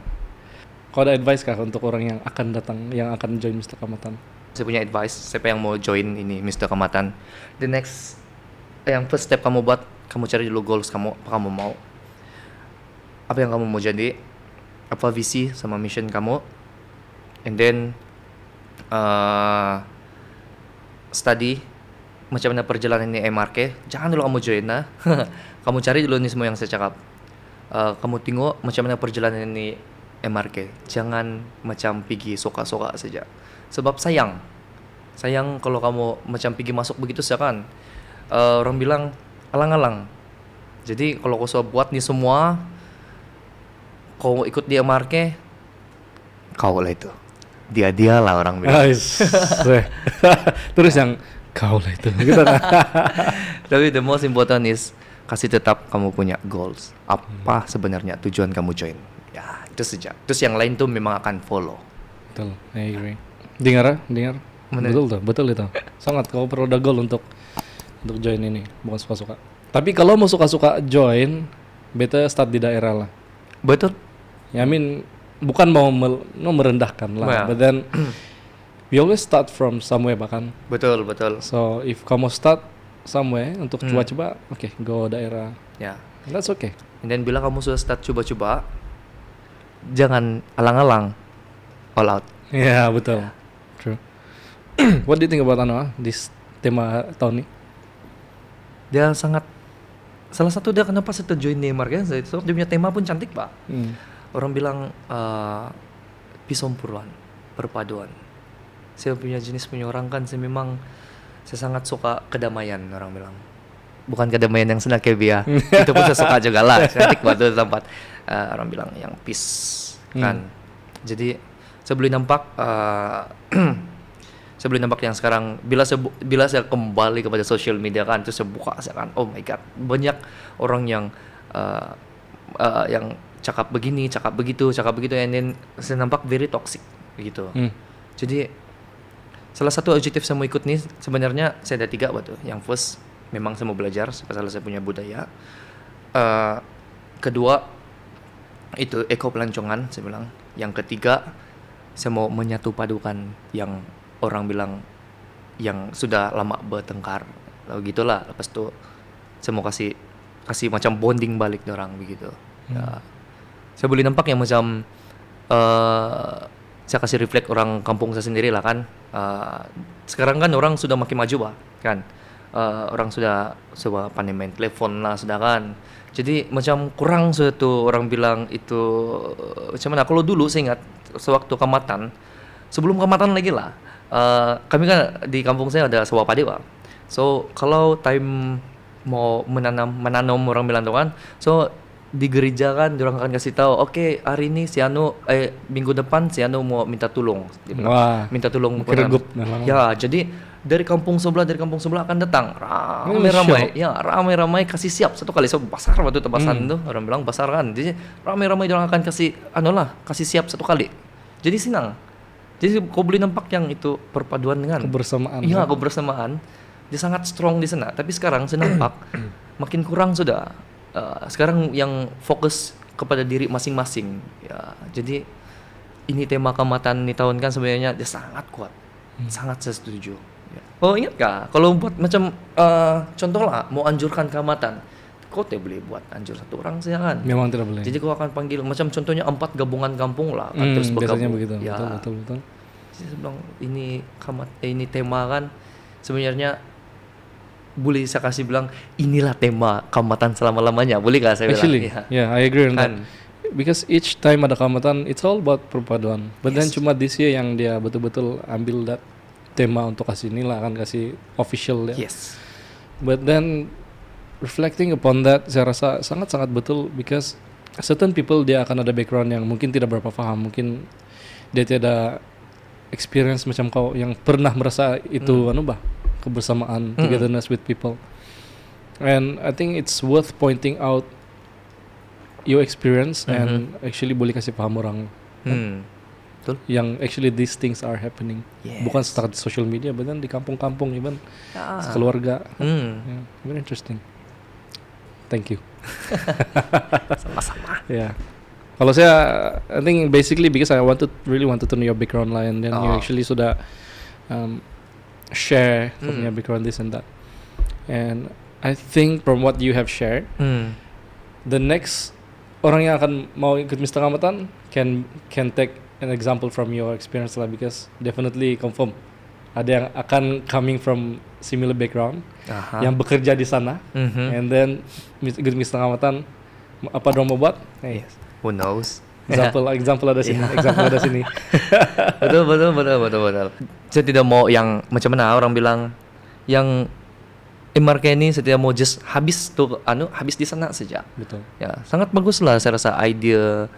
Kau ada advice kah untuk orang yang akan datang, yang akan join Mr. Kamatan? Saya punya advice, siapa yang mau join ini Mr. Kamatan. The next, yang first step kamu buat, kamu cari dulu goals kamu, apa kamu mau. Apa yang kamu mau jadi, apa visi sama mission kamu. And then, study, macam mana perjalanan ini MRK. Jangan dulu kamu join lah. Kamu cari dulu nih semua yang saya cakap. Kamu tengok macam mana perjalanan ini MRK. Jangan macam pergi soka-soka saja. Sebab sayang kalau kamu macam pergi masuk begitu saja kan. Orang bilang alang-alang. Jadi kalau kau sudah buat nih semua, kau ikut dia MRK, kau lah itu. Dia lah orang bilang. Terus yang kau lah itu. Gitu kan. Tapi the most important is kasih tetap kamu punya goals. Apa sebenarnya tujuan kamu join? Ya itu saja. Terus yang lain tuh memang akan follow. Betul, I agree. Dengar. Betul itu. Sangat kau perlu ada goal untuk join ini, bukan suka-suka. Tapi kalau mau suka-suka join, better start di daerah lah. Betul. Ya, bukan mau merendahkan lah, but then we always start from somewhere bahkan. Betul. So if kamu start somewhere untuk coba-coba, okay, go daerah. Ya. That's okay. And then bila kamu sudah start coba-coba, jangan alang-alang, all out. Ya, betul. True. What do you think about this tema tahun ini? Dia salah satu dia kenapa saya join Neymar kan, dia punya tema pun cantik pak. Orang bilang pisompuruan, perpaduan. Saya punya jenis punya orang kan, saya sangat suka kedamaian orang bilang. Bukan kedamaian yang senang kayak dia. Itu pun saya suka juga lah. Cantik banget tempat. Orang bilang yang peace kan. Jadi saya boleh nampak yang sekarang bila saya kembali kepada social media kan, terus saya buka saya kan, oh my god, banyak orang yang cakap begini, cakap begitu, and then saya nampak very toxic begitu. Jadi salah satu objektif saya mau ikut nih sebenarnya saya ada 3 waktu. Yang first memang saya mau belajar pasal saya punya budaya. Kedua itu eko pelancongan saya bilang. Yang ketiga saya mau menyatu padukan yang orang bilang yang sudah lama bertengkar. Lalu gitulah. Lepas itu saya mau kasih macam bonding balik orang begitu. Ya. Saya boleh nampak yang macam saya kasih reflect orang kampung saya sendiri lah kan. Sekarang kan orang sudah makin maju kan. Orang sudah pandai main telepon lah sudah kan. Jadi macam kurang suatu orang bilang itu macam mana. Kalau dulu saya ingat sewaktu kamatan, sebelum kamatan lagi lah, kami kan di kampung saya ada sawah padi pak. So kalau time mau menanam orang bilang tuh kan, so di gereja kan orang akan kasih tahu, oke, hari ini minggu depan si Anu mau minta tolong. Minta tolong ya, jadi dari kampung sebelah akan datang ramai kasih siap satu kali. So besar waktu tebasan tuh orang bilang besar kan, jadi ramai orang akan kasih kasih siap satu kali, jadi senang. Jadi kau boleh nampak yang itu perpaduan dengan kebersamaan. Iya, kebersamaan. Dia sangat strong di sana. Tapi sekarang saya nampak makin kurang sudah. Sekarang yang fokus kepada diri masing-masing. Ya, jadi ini tema kamatan di tahun kan sebenarnya dia sangat kuat. Sangat saya setuju. Ya. Oh ingat kah? Kalau buat macam contoh lah mau anjurkan kamatan, kau tidak boleh buat anjur satu orang saja kan. Memang tidak boleh. Jadi kau akan panggil macam contohnya 4 gabungan kampung lah kan, terus bergabung. Biasanya begitu. Ya. Betul. Saya bilang ini tema kan sebenarnya boleh saya kasih bilang inilah tema Kamatan selama-lamanya. Boleh gak saya Actually, bilang? yeah, I agree on that. Kan. Because each time ada Kamatan, it's all about perpaduan. But then Yes. cuma this year yang dia betul-betul ambil that tema untuk kasih inilah kan, kasih official dia. Yes. But then reflecting upon that, saya rasa sangat-sangat betul because certain people dia akan ada background yang mungkin tidak berapa paham, mungkin dia tidak experience macam kau yang pernah merasa itu kebersamaan, togetherness with people. And I think it's worth pointing out your experience and actually boleh kasih paham orang Betul. yang actually these things are happening. Yes. Bukan setakat di social media, but then di kampung-kampung even keluarga. Yeah, very interesting. Thank you. Sama-sama. Yeah. Kalau saya, I think basically because I really wanted to know your background lah, and then you actually sudah share punya background this and that. And I think from what you have shared, the next orang yang akan mau ikut Mr. Kamatan can take an example from your experience lah, because definitely confirm ada yang akan coming from similar background yang bekerja di sana, and then ikut Mr. Kamatan apa dong mau buat? Hey, Who knows? example ada sini, example ada sini. betul. Saya tidak mau yang macam mana orang bilang yang MRK ini saya tidak mau just habis di sana saja. Betul. Ya, sangat bagus lah saya rasa idea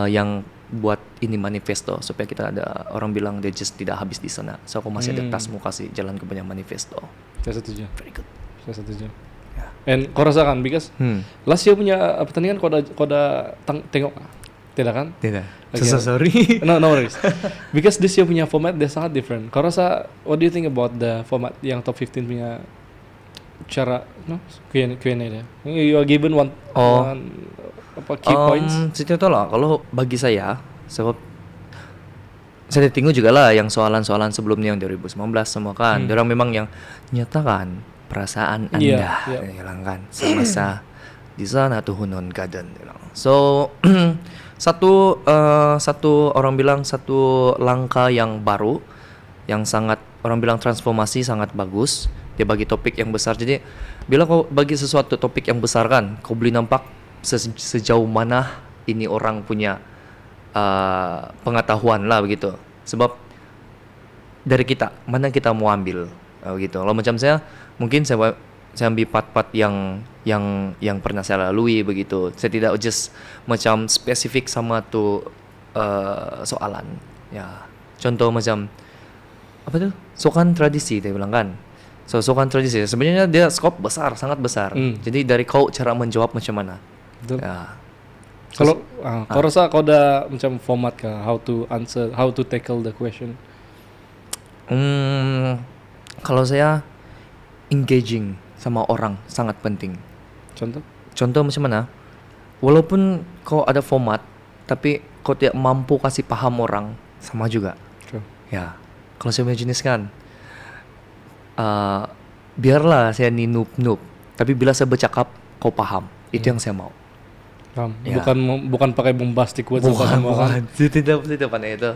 yang buat ini manifesto supaya kita ada orang bilang dia just tidak habis di sana. So aku masih ada tas mau kasih jalan ke banyak manifesto. Saya setuju. Very good. Saya setuju. And kau rasakan because last year punya pertandingan kau ada tengok tidak kan? Tidak. Again. Sorry. No worries. Because this year punya format dia sangat different. Kau rasa what do you think about the format yang top 15 punya cara Q&A dia? You are given one key points. Saya tahu lah kalau bagi saya sebab saya tengok juga lah yang soalan-soalan sebelumnya yang 2019 semua kan. Orang memang yang nyatakan perasaan Anda bilang kan semasa di sana tuh Hunon Garden bilang. So satu orang bilang satu langkah yang baru yang sangat orang bilang transformasi sangat bagus. Dia bagi topik yang besar. Jadi bila kau bagi sesuatu topik yang besar kan, kau boleh nampak sejauh mana ini orang punya pengetahuan lah begitu. Sebab dari kita mana kita mau ambil begitu. Kalau macam saya mungkin saya ambil part-part yang pernah saya lalui begitu. Saya tidak just macam spesifik sama tu soalan. Ya, contoh macam apa tu? Sokan tradisi dia bilang kan. So sokan tradisi sebenarnya dia skop besar, sangat besar. Jadi dari kau cara menjawab macam mana? Betul. Ya. Kalau kau rasa kau ada macam format kah how to answer, how to tackle the question? Kalau saya engaging sama orang sangat penting. Contoh macam mana? Walaupun kau ada format, tapi kau tidak mampu kasih paham orang, sama juga. True. Ya, kalau saya punya jenis kan, biarlah saya ni noob, tapi bila saya bercakap, kau paham. Itu yang saya mau. Paham. Ya. Bukan pakai bombastic words. Bukan. Tidak pandai itu.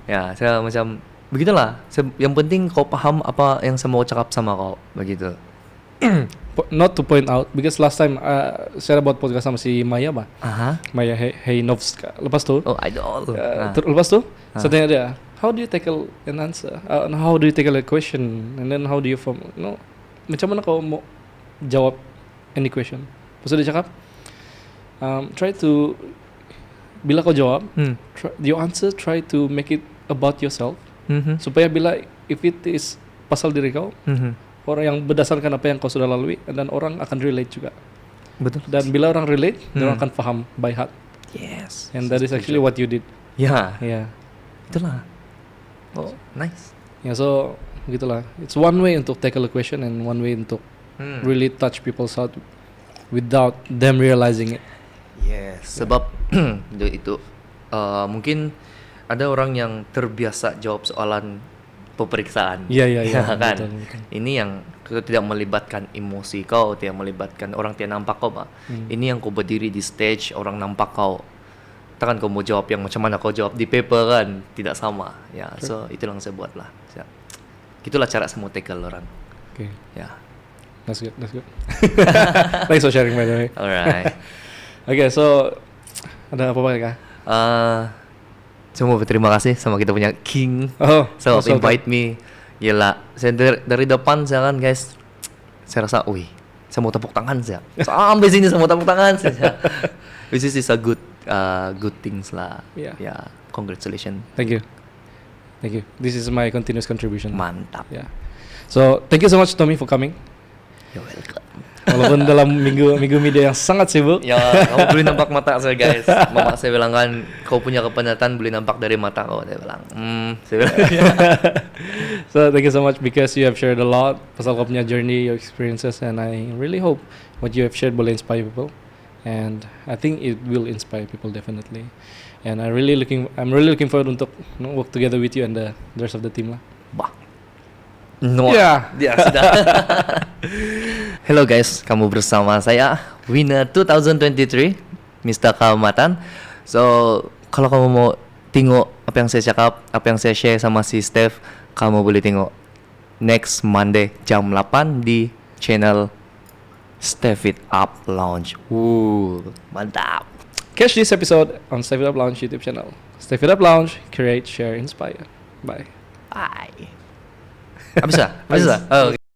Ya, saya macam begitulah. Yang penting kau paham apa yang saya mau cakap sama kau, begitu. Not to point out because last time saya buat podcast sama si Maya Maya Heinovska. Lepas tu idol. Lepas tu saya tanya dia, how do you tackle an answer? How do you tackle a question? And then how do you form? Macam mana kau mau jawab any question? Lepas tu dia cakap, try to bila kau jawab, your answer try to make it about yourself. Supaya bila if it is pasal diri kau, orang yang berdasarkan apa yang kau sudah lalui, dan orang akan relate juga. Betul. Dan bila orang relate, orang akan faham by heart. Yes. And that is actually what you did. Ya. Yeah. Itulah. Oh, nice. Yeah, so begitulah. It's one way untuk tackle a question and one way untuk really touch people's heart without them realizing it. Yes. Sebab itu mungkin ada orang yang terbiasa jawab soalan peperiksaan. Iya. Kan? Betul. Ini yang tidak melibatkan emosi kau, tidak melibatkan orang tidak nampak kau, Pak. Ini yang kau berdiri di stage, orang nampak kau. takkan kau mau jawab yang macam mana kau jawab di paper kan, tidak sama. Ya, so itulah yang saya buat lah. Ya. Gitulah cara saya mau tackle orang. Okay. Ya. That's good. Thanks for sharing by the way. Alright. Okay, so ada apa kah? Saya mau berterima kasih sama kita punya King. Oh, So most welcome. invite me. Gila, saya dari depan saya kan guys, saya rasa, wih, saya mau tepuk tangan saya. Sampai sini saya mau tepuk tangan saya. Which is a good things lah. Yeah. Ya, congratulations. Thank you. This is my continuous contribution. Mantap. Yeah. So thank you so much Tommy for coming. You're welcome. Walaupun dalam minggu media yang sangat sibuk. Ya, kamu boleh nampak mata saya guys. Mama saya bilang kan, kau punya kepenatan boleh nampak dari mata kau. Saya bilang, saya bilang. So thank you so much because you have shared a lot pasal kau punya journey, your experiences, and I really hope what you have shared boleh inspire people. And I think it will inspire people definitely. And I'm really looking forward untuk work together with you and the rest of the team lah. Bah. No. Yeah. Ya, sudah. Hello guys, kamu bersama saya winner 2023 Mr. Kaumatan. So, kalau kamu mau tengok apa yang saya cakap, apa yang saya share sama si Steph, kamu boleh tengok next Monday jam 8 di channel Step It Up Lounge. Mantap. Catch this episode on Step It Up Lounge YouTube channel. Step It Up Lounge, create, share, inspire. Bye. Bye. Habis lah? Oh, okay.